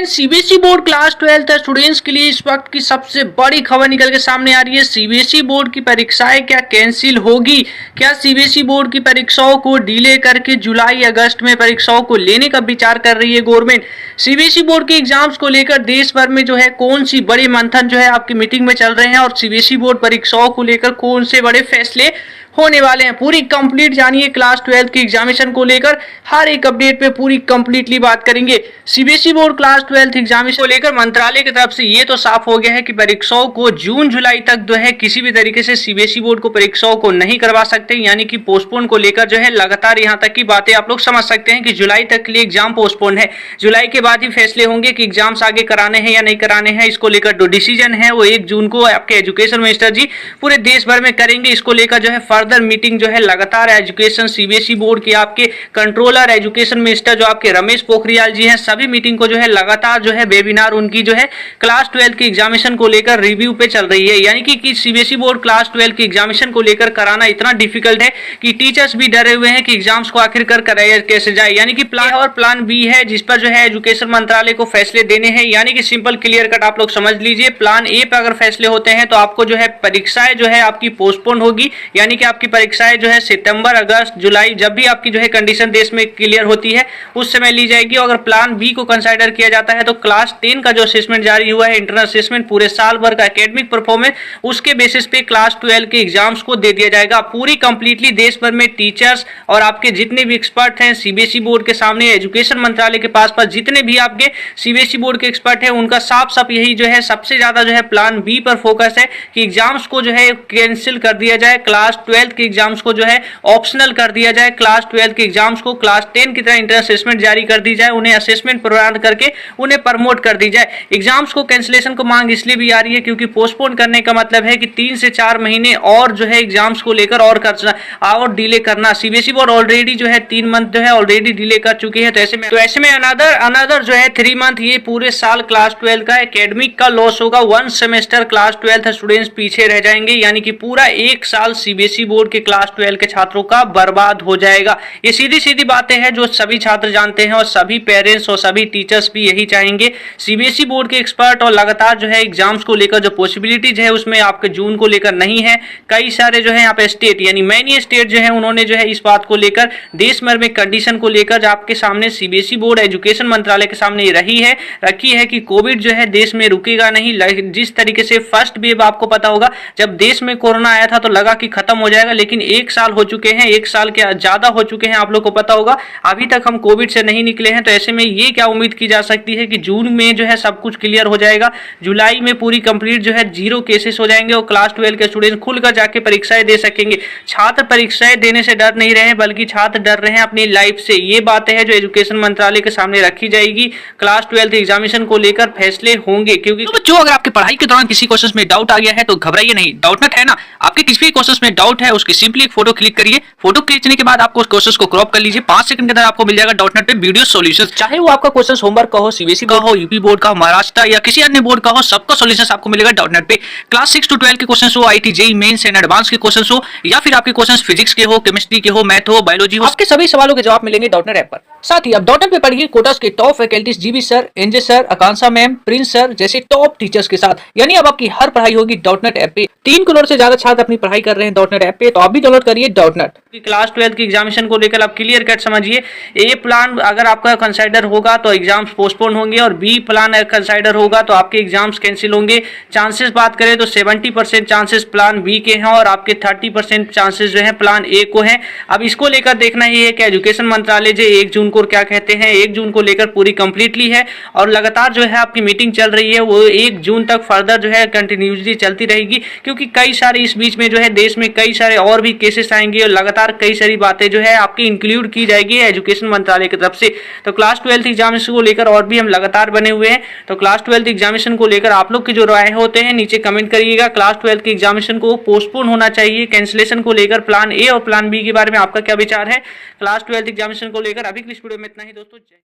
Friends, CBSE board class 12 students के लिए इस वक्त की सबसे बड़ी खबर निकल के सामने आ रही है। सीबीएसई बोर्ड की परीक्षाएं क्या कैंसिल होगी? क्या सीबीएसई बोर्ड की परीक्षाओं को डिले करके जुलाई अगस्त में परीक्षाओं को लेने का विचार कर रही है गवर्नमेंट? सीबीएसई बोर्ड के एग्जाम्स को लेकर देश भर में जो है कौन सी बड़ी मंथन जो है आपकी मीटिंग में चल रहे हैं और सीबीएसई बोर्ड परीक्षाओं को लेकर कौन से बड़े फैसले होने वाले हैं, पूरी कंप्लीट जानिए। क्लास 12 की एग्जामिनेशन को लेकर हर एक अपडेट पे पूरी कंप्लीटली बात करेंगे। सीबीएसई बोर्ड क्लास 12 एग्जामिनेशन को लेकर मंत्रालय की तरफ से ये तो साफ हो गया है कि परीक्षाओं को जून जुलाई तक जो है किसी भी तरीके से सीबीएसई बोर्ड को परीक्षाओं को नहीं करवा सकते, यानी कि पोस्टपोन को लेकर जो है लगातार यहाँ तक की बातें आप लोग समझ सकते हैं कि जुलाई तक के लिए एग्जाम पोस्टपोन है। जुलाई के बाद ही फैसले होंगे कि एग्जाम्स आगे कराने हैं या नहीं कराने हैं। इसको लेकर जो डिसीजन है वो 1 जून को आपके एजुकेशन मिनिस्टर जी पूरे देश भर में करेंगे। इसको लेकर जो है फर्दर मीटिंग जो है लगातार एजुकेशन सीबीएसई बोर्ड के आपके कंट्रोलर एजुकेशन मिनिस्टर जो आपके रमेश पोखरियाल जी हैं, सभी मीटिंग को जो है लगातार जो है वेबिनार उनकी जो है क्लास 12 की एग्जामिनेशन को लेकर रिव्यू पे चल रही है। यानी कि सीबीएसई बोर्ड क्लास 12 की एग्जामिनेशन को लेकर कराना इतना डिफिकल्ट है कि टीचर्स भी डरे हुए हैं कि एग्जाम्स को आखिरकार कराया कैसे जाए। यानी कि प्लान और प्लान बी है जिस पर जो है एजुकेशन मंत्रालय को फैसले देने हैं। यानी कि सिंपल क्लियर कट आप लोग समझ लीजिए, प्लान ए पर अगर फैसले होते हैं तो आपको जो है परीक्षाएं जो है आपकी पोस्टपोन होगी, यानी कि आपकी परीक्षाएं जो है सितंबर अगस्त जुलाई जब भी आपकी जो है कंडीशन देश में क्लियर होती है उस समय ली जाएगी। अगर प्लान बी को कंसीडर किया जाता है तो क्लास 10 का जो असेसमेंट जारी हुआ है, इंटरनल असेसमेंट पूरे साल भर का एकेडमिक परफॉर्मेंस, उसके बेसिस पे क्लास 12 के एग्जाम्स को दे दिया जाएगा। पूरी कंप्लीटली देश भर में टीचर्स और आपके जितने भी एक्सपर्ट हैं सीबीएसई बोर्ड के सामने, एजुकेशन मंत्रालय के पास जितने भी आपके सीबीएसई बोर्ड के एक्सपर्ट हैं उनका साफ साफ यही जो है सबसे ज्यादा जो है प्लान बी पर फोकस है कि एग्जाम्स को जो है कैंसिल कर दिया जाए, क्लास 12 के एग्जाम्स को जो है ऑप्शनल कर दिया जाए, क्लास 12 के एग्जाम्स को क्लास 10 की तरह इंटर असेसमेंट जारी कर दी जाए, उन्हें असेसमेंट प्रदान करके उन्हें प्रमोट कर दी जाए। एग्जाम्स को कैंसिलेशन को मांग इसलिए भी आ रही है क्योंकि पोस्टपोन करने का मतलब है कि 3 से 4 महीने और जो है एग्जाम्स को लेकर और डिले करना। सीबीएसई बोर्ड ऑलरेडी जो है 3 मंथ जो है ऑलरेडी डिले कर चुकी है, तो ऐसे में अनदर जो है 3 मंथ ये पूरे साल क्लास 12 का एकेडमिक का लॉस होगा। 1 सेमेस्टर क्लास 12 स्टूडेंट्स पीछे रह जाएंगे, यानी कि पूरा 1 साल सीबीएसई बोर्ड के क्लास 12 के छात्रों का बर्बाद हो जाएगा। ये सीधी सीधी बातें हैं जो सभी छात्र जानते हैं और सभी पेरेंट्स और सभी टीचर्स भी यही चाहेंगे। सीबीएसई बोर्ड के एक्सपर्ट और लगातार जो है एग्जाम्स को लेकर जो पॉसिबिलिटीज है उसमें आपके जून को लेकर नहीं है। कई सारे जो है यहाँ पे स्टेट यानी मैनी स्टेट जो है उन्होंने जो है इस बात को लेकर देश भर में कंडीशन को लेकर आपके सामने सीबीएसई बोर्ड एजुकेशन मंत्रालय के सामने रखी है कि कोविड जो है देश में रुकेगा नहीं। जिस तरीके से फर्स्ट वेव आपको पता होगा जब देश में कोरोना आया था तो लगा कि खत्म हो जाएगा, लेकिन 1 साल हो चुके हैं, 1 साल के ज्यादा हो चुके हैं, आप लोग को पता होगा अभी तक हम कोविड से नहीं निकले हैं। तो ऐसे में ये क्या उम्मीद की जा सकती है कि जून में जो है सब कुछ क्लियर हो जाएगा, जुलाई में पूरी कंप्लीट जो है 0 केसेस हो जाएंगे और क्लास 12 के स्टूडेंट खुलकर जाके परीक्षाएं दे सकेंगे। छात्र परीक्षाएं देने से डर नहीं रहे बल्कि छात्र डर रहे हैं अपनी लाइफ से। ये बातें हैं जो एजुकेशन मंत्रालय के सामने रखी जाएगी। क्लास 12 एग्जामिनेशन को लेकर फैसले होंगे क्योंकि तो बच्चों अगर आपके पढ़ाई के दौरान किसी क्वेश्चन में डाउट आ गया है तो घबराइए नहीं, डाउटनट है ना। आपके किसी भी क्वेश्चन में डाउट है उसकी सिंपली एक फोटो क्लिक करिए, फोटो खींचने के बाद आपको उस क्वेश्चन को क्रॉप कर लीजिए, 5 सेकंड के अंदर आपको मिल जाएगा डाउटनट पे वीडियो सॉल्यूशन। चाहे वो आपका क्वेश्चन होमवर्क का हो, सीबीएसई का हो, यूपी बोर्ड का हो, महाराष्ट्र या किसी अन्य बोर्ड का हो, सबका सॉल्यूशन आपको मिलेगा डाउटनट पे। क्लास 6 to 12 के क्वेश्चन हो, IIT JEE mains and advance के क्वेश्चन हो या फिर आपके क्वेश्चन फिजिक्स के हो, केमिस्ट्री के हो, मैथ हो, बायोलॉजी हो, आपके सभी सवालों के जवाब मिलेंगे डाउटनट ऐप पर। साथ ही आप डाउटनट पे पढ़िए कोटास के top faculties GB sir, NJ sir, Akanksha ma'am, Prince sir जैसे टॉप टीचर्स के साथ। यानी अब आपकी हर पढ़ाई होगी डाउटनट ऐप पे। 3 करोड़ से ज्यादा छात्र अपनी पढ़ाई कर रहे हैं डाउटनट ऐप पे, तो आप भी डाउनलोड करिए डाउटनट। क्लास 12 की एग्जामिनेशन को लेकर आप क्लियर कट समझिए। ए प्लान अगर आपका कंसीडर होगा तो एग्जाम्स पोस्टपोन होंगे और बी प्लान कंसीडर होगा तो आपके एग्जाम्स कैंसिल होंगे। चांसेस बात करें तो 70% चांसेस प्लान बी के हैं और आपके 30% चांसेस जो है प्लान ए को है। अब इसको लेकर देखना ही है कि एजुकेशन मंत्रालय जो 1 जून को क्या कहते हैं। 1 जून को लेकर पूरी कंप्लीटली है और लगातार जो है आपकी मीटिंग चल रही है वो 1 जून तक फर्दर जो है कंटिन्यूसली चलती रहेगी क्योंकि कई सारे इस बीच में जो है देश में कई सारे और भी केसेस आएंगे और लगातार कई सारी बातें जो है आपकी इंक्लूड की जाएगी एजुकेशन मंत्रालय की तरफ से। तो क्लास 12 एग्जामिनेशन को लेकर और भी हम लगातार बने हुए हैं। तो क्लास 12 एग्जामिनेशन को लेकर आप लोग की जो राय होते हैं नीचे कमेंट करिएगा। क्लास 12 के एग्जामिनेशन को पोस्टपोन होना चाहिए, कैंसिलेशन को लेकर प्लान ए और प्लान बी के बारे में आपका क्या विचार है? क्लास 12 एग्जामिनेशन को लेकर अभी की इस वीडियो में इतना ही दोस्तों।